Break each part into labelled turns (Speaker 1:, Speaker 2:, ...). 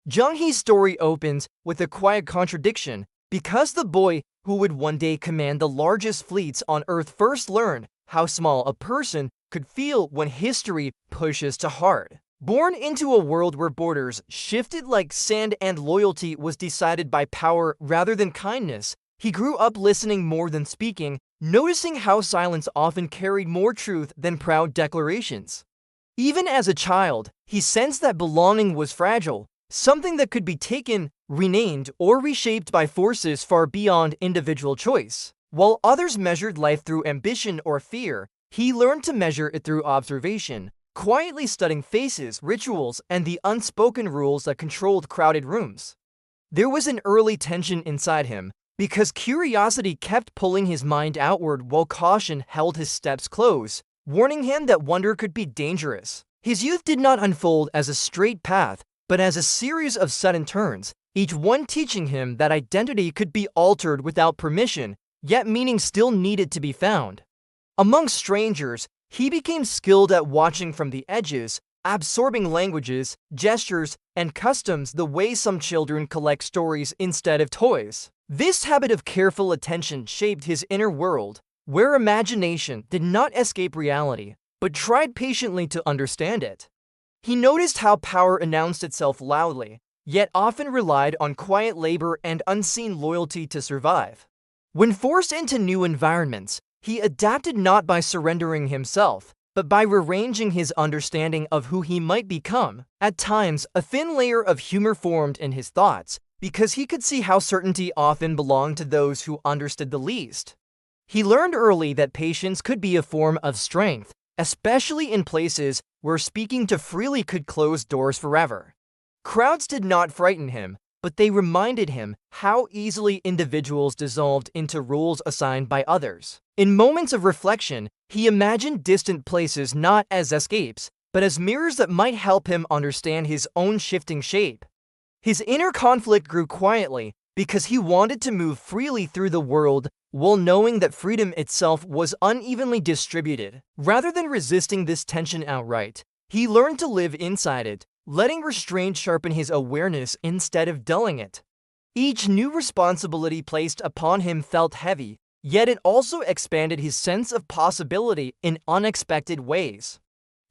Speaker 1: Zhang He's story opens with a quiet contradiction because the boy who would one day command the largest fleets on Earth first learned how small a person could feel when history pushes too hard. Born into a world where borders shifted like sand and loyalty was decided by power rather than kindness, he grew up listening more than speaking, noticing how silence often carried more truth than proud declarations. Even as a child, he sensed that belonging was fragile, something that could be taken, renamed, or reshaped by forces far beyond individual choice. While others measured life through ambition or fear, he learned to measure it through observation, quietly studying faces, rituals, and the unspoken rules that controlled crowded rooms. There was an early tension inside him, because curiosity kept pulling his mind outward while caution held his steps close, warning him that wonder could be dangerous. His youth did not unfold as a straight path, but as a series of sudden turns, each one teaching him that identity could be altered without permission, yet meaning still needed to be found. Among strangers, he became skilled at watching from the edges, absorbing languages, gestures, and customs the way some children collect stories instead of toys. This habit of careful attention shaped his inner world, where imagination did not escape reality, but tried patiently to understand it. He noticed how power announced itself loudly, yet often relied on quiet labor and unseen loyalty to survive. When forced into new environments, he adapted not by surrendering himself, but by rearranging his understanding of who he might become. At times, a thin layer of humor formed in his thoughts, because he could see how certainty often belonged to those who understood the least. He learned early that patience could be a form of strength, especially in places where speaking too freely could close doors forever. Crowds did not frighten him, but they reminded him how easily individuals dissolved into roles assigned by others. In moments of reflection, he imagined distant places not as escapes, but as mirrors that might help him understand his own shifting shape. His inner conflict grew quietly because he wanted to move freely through the world while knowing that freedom itself was unevenly distributed. Rather than resisting this tension outright, he learned to live inside it, letting restraint sharpen his awareness instead of dulling it. Each new responsibility placed upon him felt heavy, yet it also expanded his sense of possibility in unexpected ways.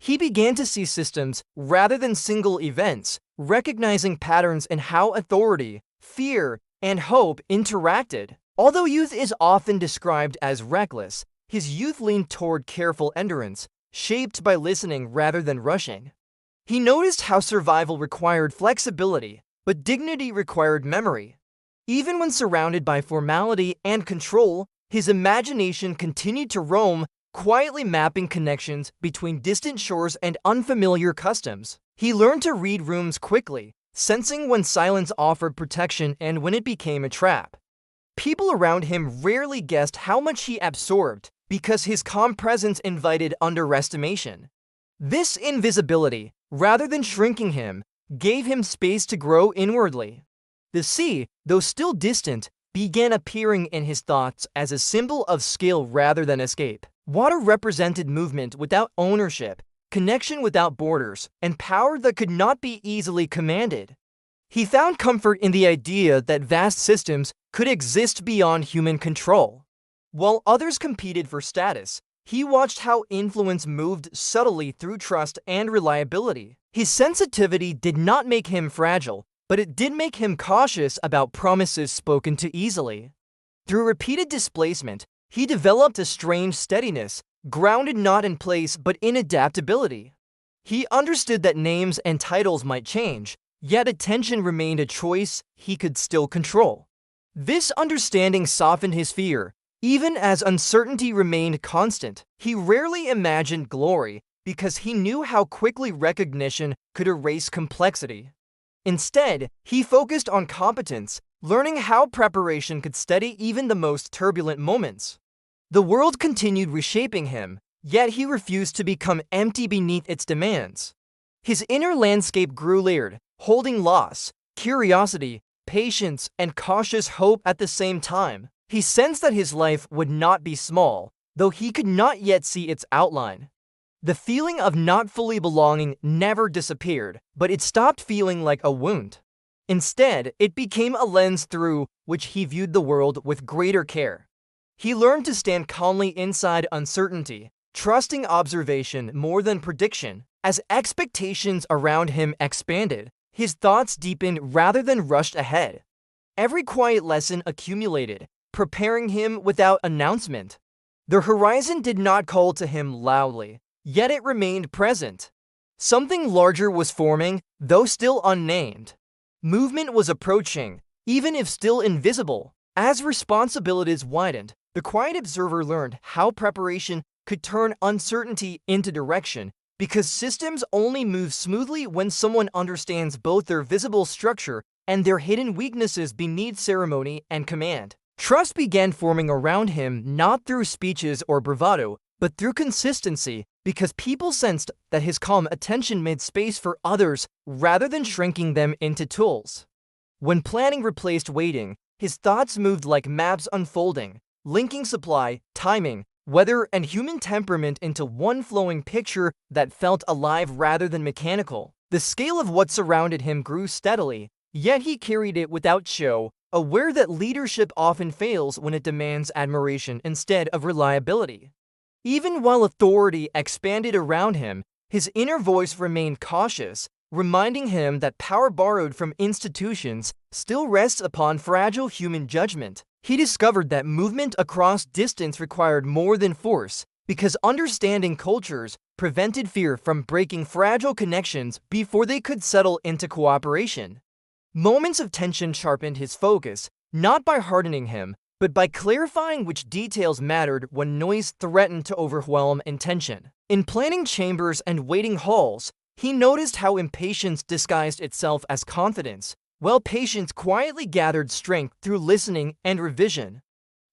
Speaker 1: He began to see systems rather than single events, recognizing patterns in how authority, fear, and hope interacted. Although youth is often described as reckless, his youth leaned toward careful endurance, shaped by listening rather than rushing. He noticed how survival required flexibility, but dignity required memory. Even when surrounded by formality and control, his imagination continued to roam, quietly mapping connections between distant shores and unfamiliar customs. He learned to read rooms quickly, sensing when silence offered protection and when it became a trap. People around him rarely guessed how much he absorbed because his calm presence invited underestimation. This invisibility, rather than shrinking him, gave him space to grow inwardly. The sea, though still distant, began appearing in his thoughts as a symbol of skill rather than escape. Water represented movement without ownership, connection without borders, and power that could not be easily commanded. He found comfort in the idea that vast systems could exist beyond human control. While others competed for status, he watched how influence moved subtly through trust and reliability. His sensitivity did not make him fragile, but it did make him cautious about promises spoken too easily. Through repeated displacement, he developed a strange steadiness, grounded not in place but in adaptability. He understood that names and titles might change, yet attention remained a choice he could still control. This understanding softened his fear, even as uncertainty remained constant. He rarely imagined glory because he knew how quickly recognition could erase complexity. Instead, he focused on competence, learning how preparation could steady even the most turbulent moments. The world continued reshaping him, yet he refused to become empty beneath its demands. His inner landscape grew layered, holding loss, curiosity, patience, and cautious hope at the same time. He sensed that his life would not be small, though he could not yet see its outline. The feeling of not fully belonging never disappeared, but it stopped feeling like a wound. Instead, it became a lens through which he viewed the world with greater care. He learned to stand calmly inside uncertainty, trusting observation more than prediction. As expectations around him expanded, his thoughts deepened rather than rushed ahead. Every quiet lesson accumulated, preparing him without announcement. The horizon did not call to him loudly, yet it remained present. Something larger was forming, though still unnamed. Movement was approaching, even if still invisible. As responsibilities widened, the quiet observer learned how preparation could turn uncertainty into direction, because systems only move smoothly when someone understands both their visible structure and their hidden weaknesses beneath ceremony and command. Trust began forming around him not through speeches or bravado, but through consistency, because people sensed that his calm attention made space for others rather than shrinking them into tools. When planning replaced waiting, his thoughts moved like maps unfolding, linking supply, timing, weather, and human temperament into one flowing picture that felt alive rather than mechanical. The scale of what surrounded him grew steadily, yet he carried it without show, aware that leadership often fails when it demands admiration instead of reliability. Even while authority expanded around him, his inner voice remained cautious, reminding him that power borrowed from institutions still rests upon fragile human judgment. He discovered that movement across distance required more than force, because understanding cultures prevented fear from breaking fragile connections before they could settle into cooperation. Moments of tension sharpened his focus, not by hardening him, but by clarifying which details mattered when noise threatened to overwhelm intention. In planning chambers and waiting halls, he noticed how impatience disguised itself as confidence, while patience quietly gathered strength through listening and revision.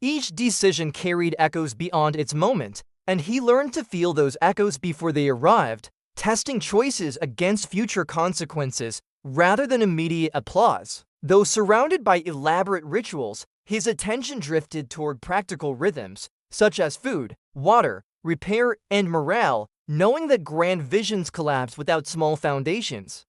Speaker 1: Each decision carried echoes beyond its moment, and he learned to feel those echoes before they arrived, testing choices against future consequences rather than immediate applause. Though surrounded by elaborate rituals, his attention drifted toward practical rhythms, such as food, water, repair, and morale, knowing that grand visions collapse without small foundations.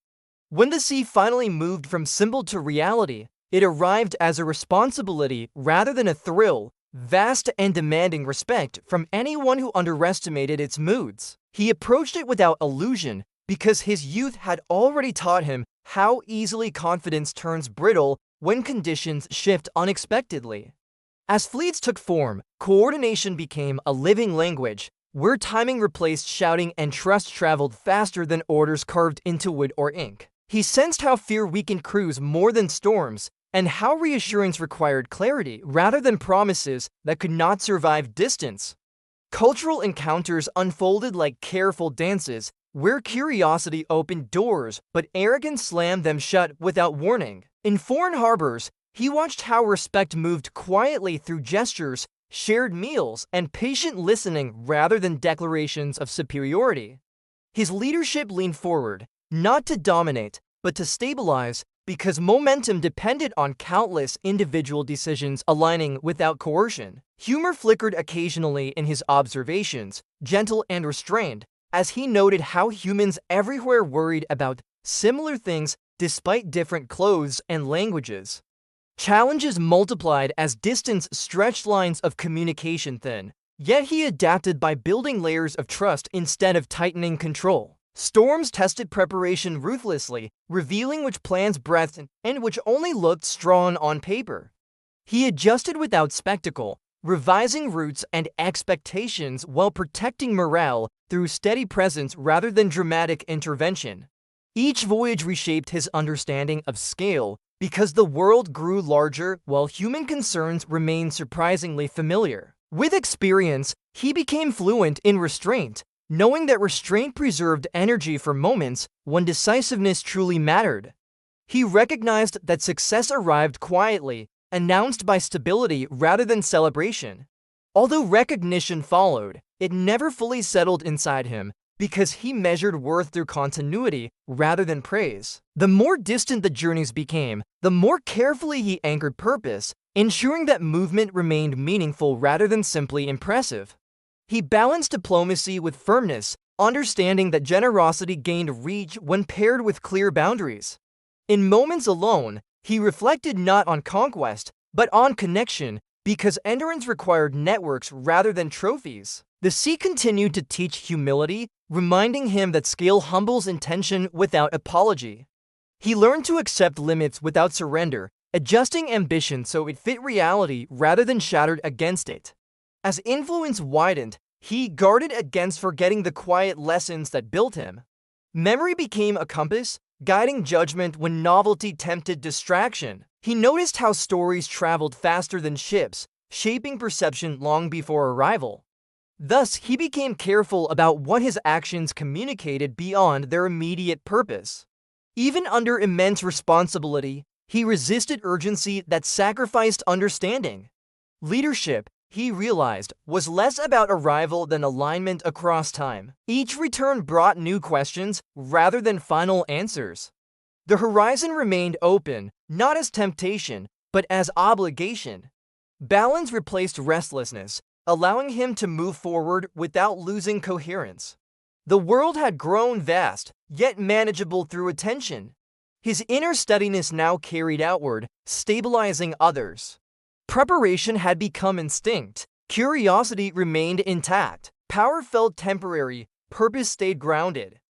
Speaker 1: When the sea finally moved from symbol to reality, it arrived as a responsibility rather than a thrill, vast and demanding respect from anyone who underestimated its moods. He approached it without illusion, because his youth had already taught him how easily confidence turns brittle when conditions shift unexpectedly. As fleets took form, coordination became a living language, where timing replaced shouting and trust traveled faster than orders carved into wood or ink. He sensed how fear weakened crews more than storms, and how reassurance required clarity rather than promises that could not survive distance. Cultural encounters unfolded like careful dances, where curiosity opened doors, but arrogance slammed them shut without warning. In foreign harbors, he watched how respect moved quietly through gestures, shared meals, and patient listening rather than declarations of superiority. His leadership leaned forward, not to dominate, but to stabilize, because momentum depended on countless individual decisions aligning without coercion. Humor flickered occasionally in his observations, gentle and restrained, as he noted how humans everywhere worried about similar things despite different clothes and languages. Challenges multiplied as distance stretched lines of communication thin, yet he adapted by building layers of trust instead of tightening control. Storms tested preparation ruthlessly, revealing which plans breathed and which only looked strong on paper. He adjusted without spectacle, revising routes and expectations while protecting morale through steady presence rather than dramatic intervention. Each voyage reshaped his understanding of scale, because the world grew larger while human concerns remained surprisingly familiar. With experience, he became fluent in restraint, knowing that restraint preserved energy for moments when decisiveness truly mattered. He recognized that success arrived quietly, announced by stability rather than celebration. Although recognition followed, it never fully settled inside him, because he measured worth through continuity rather than praise. The more distant the journeys became, the more carefully he anchored purpose, ensuring that movement remained meaningful rather than simply impressive. He balanced diplomacy with firmness, understanding that generosity gained reach when paired with clear boundaries. In moments alone, he reflected not on conquest, but on connection, because endurance required networks rather than trophies. The sea continued to teach humility, reminding him that skill humbles intention without apology. He learned to accept limits without surrender, adjusting ambition so it fit reality rather than shattered against it. As influence widened, he guarded against forgetting the quiet lessons that built him. Memory became a compass, guiding judgment when novelty tempted distraction. He noticed how stories traveled faster than ships, shaping perception long before arrival. Thus, he became careful about what his actions communicated beyond their immediate purpose. Even under immense responsibility, he resisted urgency that sacrificed understanding. Leadership, he realized, was less about arrival than alignment across time. Each return brought new questions rather than final answers. The horizon remained open, not as temptation, but as obligation. Balance replaced restlessness, allowing him to move forward without losing coherence. The world had grown vast, yet manageable through attention. His inner steadiness now carried outward, stabilizing others. Preparation had become instinct. Curiosity remained intact. Power felt temporary. Purpose stayed grounded.